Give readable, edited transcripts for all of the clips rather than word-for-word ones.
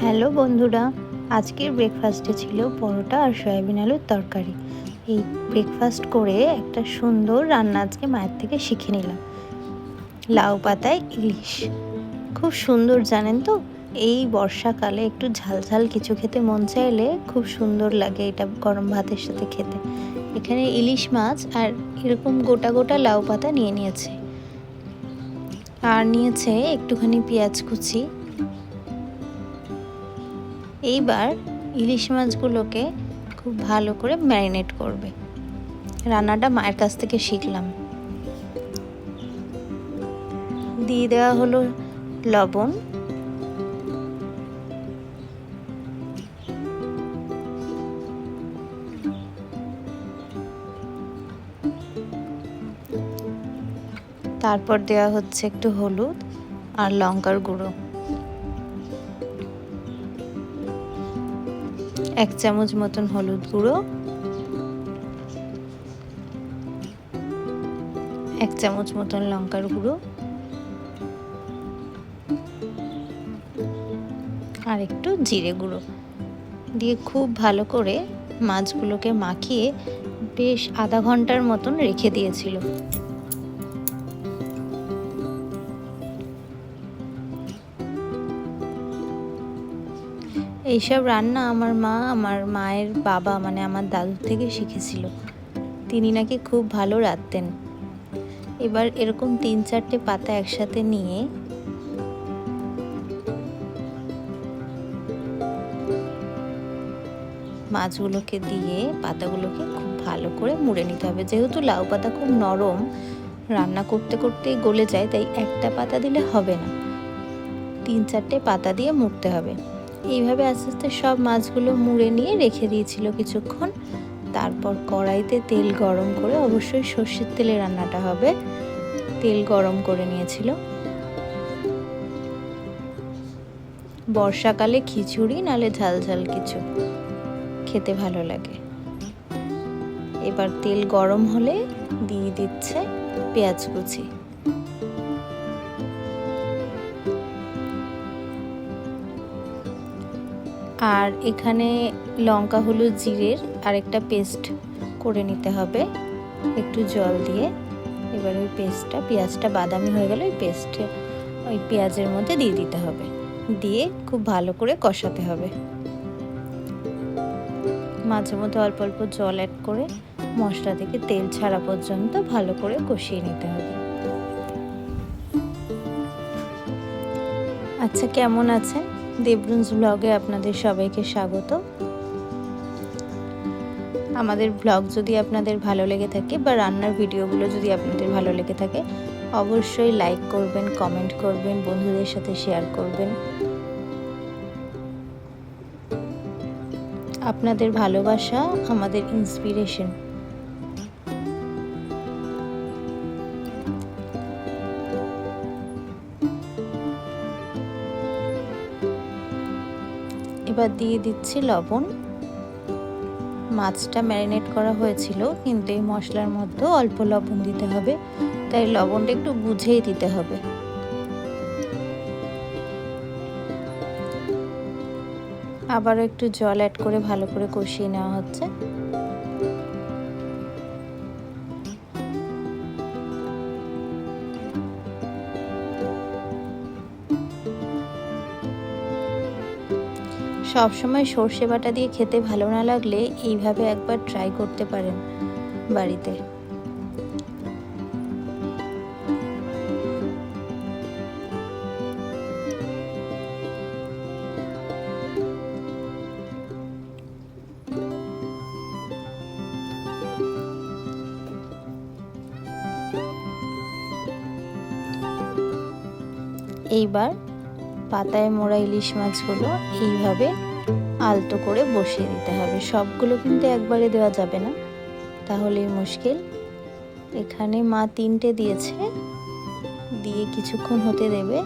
Hello বন্ধুরা, আজকের ব্রেকফাস্টে ছিল পরোটা আর সয়াবিন আলুর তরকারি। এই ব্রেকফাস্ট করে একটা সুন্দর রান্না আজকে মায়ের থেকে শিখে নিলাম। লাউ পাতায় ইলিশ, খুব সুন্দর জানেন তো। এই বর্ষাকালে একটু ঝাল ঝাল কিছু খেতে মন চাইলে খুব সুন্দর লাগে এটা গরম ভাতের সাথে খেতে। এখানে ইলিশ মাছ আর এরকম গোটা গোটা লাউ পাতা নিয়ে নিয়েছে, আর নিয়েছে একটুখানি পেঁয়াজ কুচি। এইবার ইলিশ মাছগুলোকে খুব ভালো করে ম্যারিনেট করবে। রান্নাটা মায়ের কাছ থেকে শিখলাম। দিয়ে দেওয়া হলো লবণ, তারপর দেওয়া হচ্ছে একটু হলুদ আর লঙ্কার গুঁড়ো, 1 চামচ মতন হলুদ গুঁড়ো, 1 চামচ মতন লঙ্কার গুঁড়ো, আর একটু জিরে গুঁড়ো দিয়ে খুব ভালো করে মাছগুলোকে মাখিয়ে বেশ আধা ঘন্টার মতন রেখে দিয়েছিল। এইসব রান্না আমার মায়ের বাবা মানে আমার দাদুর থেকে শিখেছিল। তিনি নাকি খুব ভালো রাঁধতেন। এবার এরকম 3-4টে পাতা একসাথে নিয়ে মাছগুলোকে দিয়ে পাতাগুলোকে খুব ভালো করে মুড়ে নিতে হবে। যেহেতু লাউ পাতা খুব নরম, রান্না করতে করতেই গলে যায়, তাই একটা পাতা দিলে হবে না, 3-4টে পাতা দিয়ে মুড়তে হবে। এইভাবে আস্তে আস্তে সব মাছগুলো মুড়ে নিয়ে রেখে দিয়েছিল কিছুক্ষণ। তারপর কড়াইতে তেল গরম করে, অবশ্যই সর্ষের তেলে রান্নাটা হবে, তেল গরম করে নিয়েছিল। বর্ষাকালে খিচুড়ি নালে ঝাল ঝাল কিছু খেতে ভালো লাগে। এবার তেল গরম হলে দিয়ে দিচ্ছে পেঁয়াজ কুচি, আর এখানে লঙ্কা হলুদ জিরের আরেকটা পেস্ট করে নিতে হবে একটু জল দিয়ে। এবার ওই পেঁয়াজটা বাদামি হয়ে গেলে ওই পেঁয়াজের মধ্যে দিয়ে দিতে হবে, দিয়ে খুব ভালো করে কষাতে হবে। মাঝে মধ্যে অল্প অল্প জল অ্যাড করে মশলা থেকে তেল ছাড়া পর্যন্ত ভালো করে কষিয়ে নিতে হবে। আচ্ছা, কেমন আছেন? দেবরুঞ্জ ব্লগে আপনাদের সবাইকে স্বাগত। আমাদের ব্লগ যদি আপনাদের ভালো লেগে থাকে বা রান্নার ভিডিওগুলো যদি আপনাদের ভালো লেগে থাকে, অবশ্যই লাইক করবেন, কমেন্ট করবেন, বন্ধুদের সাথে শেয়ার করবেন। আপনাদের ভালোবাসা আমাদের ইন্সপিরেশন। এবার দিয়ে দিচ্ছি লবণ। মাছটা ম্যারিনেট করা হয়েছিল, কিন্তু এই মশলার মধ্যে অল্প লবণ দিতে হবে, তাই লবণটা একটু বুঝেই দিতে হবে। আবারও একটু জল অ্যাড করে ভালো করে কষিয়ে নেওয়া হচ্ছে। সবসময় সর্ষে বাটা দিয়ে খেতে ভালো না লাগলে এইভাবে একবার ট্রাই করতে পারেন বাড়িতে। এইবার পাতায় মোড়া ইলিশ মাছগুলো এইভাবে আলতো করে বসিয়ে দিতে হবে। সবগুলো কিন্তু একবারে দেওয়া যাবে না, তাহলেই মুশকিল। এখানে মা 3টে দিয়েছে, দিয়ে কিছুক্ষণ হতে দেবে।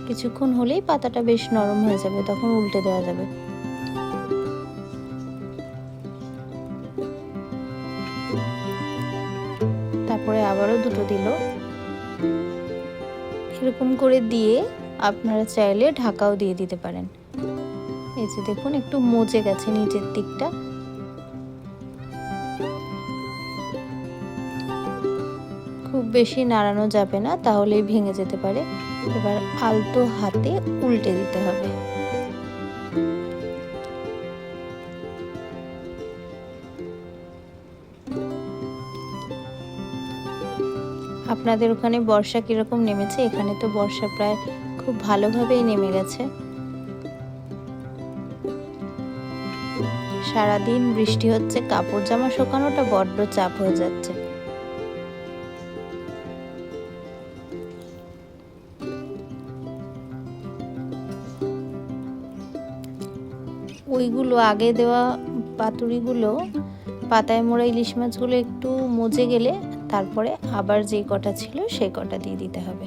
কিছুক্ষণ হলেই পাতাটা বেশ নরম হয়ে যাবে, তখন উল্টে দেওয়া যাবে। তারপরে আবারও 2টো দিল। এরকম করে দিয়ে আপনারা চাইলে ঢাকাও দিয়ে দিতে পারেন। এই যে দেখুন একটু মজে গেছে নিচের দিকটা। খুব বেশি নাড়ানো যাবে না, তাহলেই ভেঙে যেতে পারে। এবার আলতো হাতে উল্টে দিতে হবে। আপনাদের ওখানে বর্ষা কিরকম নেমেছে? এখানে তো বর্ষা প্রায় খুব ভালোভাবেই নেমে গেছে। সারাদিন বৃষ্টি হচ্ছে, কাপড় জামা শুকানোটা বড্ড চাপ হয়ে যাচ্ছে। ওইগুলো আগে দেওয়া পাতুরিগুলো, পাতায় মোড়া ইলিশ মাছগুলো একটু মজে গেলে তারপরে আবার যে কটা ছিল সেই কটা দিয়ে দিতে হবে।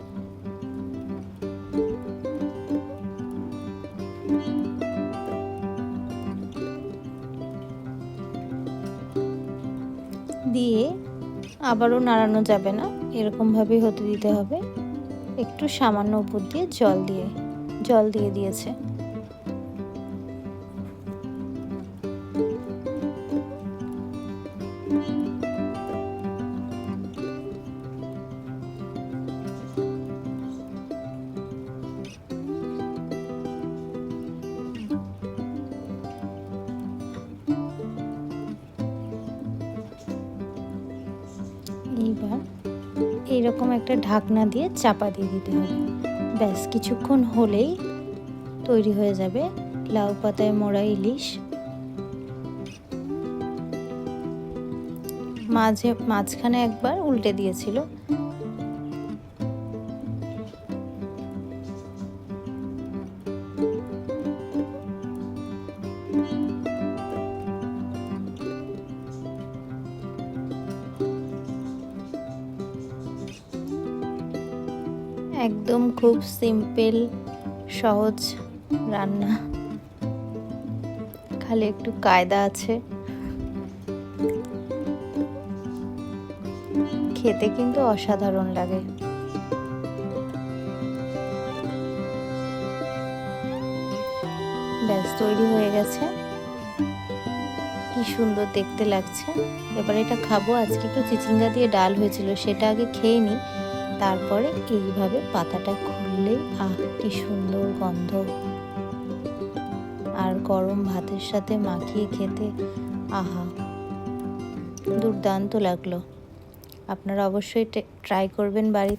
দিয়ে আবারও নাড়ানো যাবে না, এরকমভাবেই হতে দিতে হবে। একটু সামান্য উপর দিয়ে জল দিয়ে দিয়েছে। এইবার এইরকম একটা ঢাকনা দিয়ে চাপা দিয়ে দিতে হবে। ব্যাস কিছুক্ষণ হলেই তৈরি হয়ে যাবে লাউ পাতায় মোড়া ইলিশ। মাঝখানে একবার উল্টে দিয়েছিল। একদম খুব সিম্পল সহজ রান্না, খালি একটু কায়দা আছে। খেতে কিন্তু অসাধারণ লাগে। ব্যাস তৈরি হয়ে গেছে, কি সুন্দর দেখতে লাগছে। এবার এটা খাবো। আজকে একটু চিচিঙ্গা দিয়ে ডাল হয়েছিল, সেটা আগে খেয়ে নিই, তারপরে এইভাবে পাতাটা খুললেই কি সুন্দর গন্ধ। আর গরম ভাতের সাথে মাখিয়ে খেতে আহা, দুর্দান্ত লাগলো। আপনারা অবশ্যই ট্রাই করবেন বাড়িতে।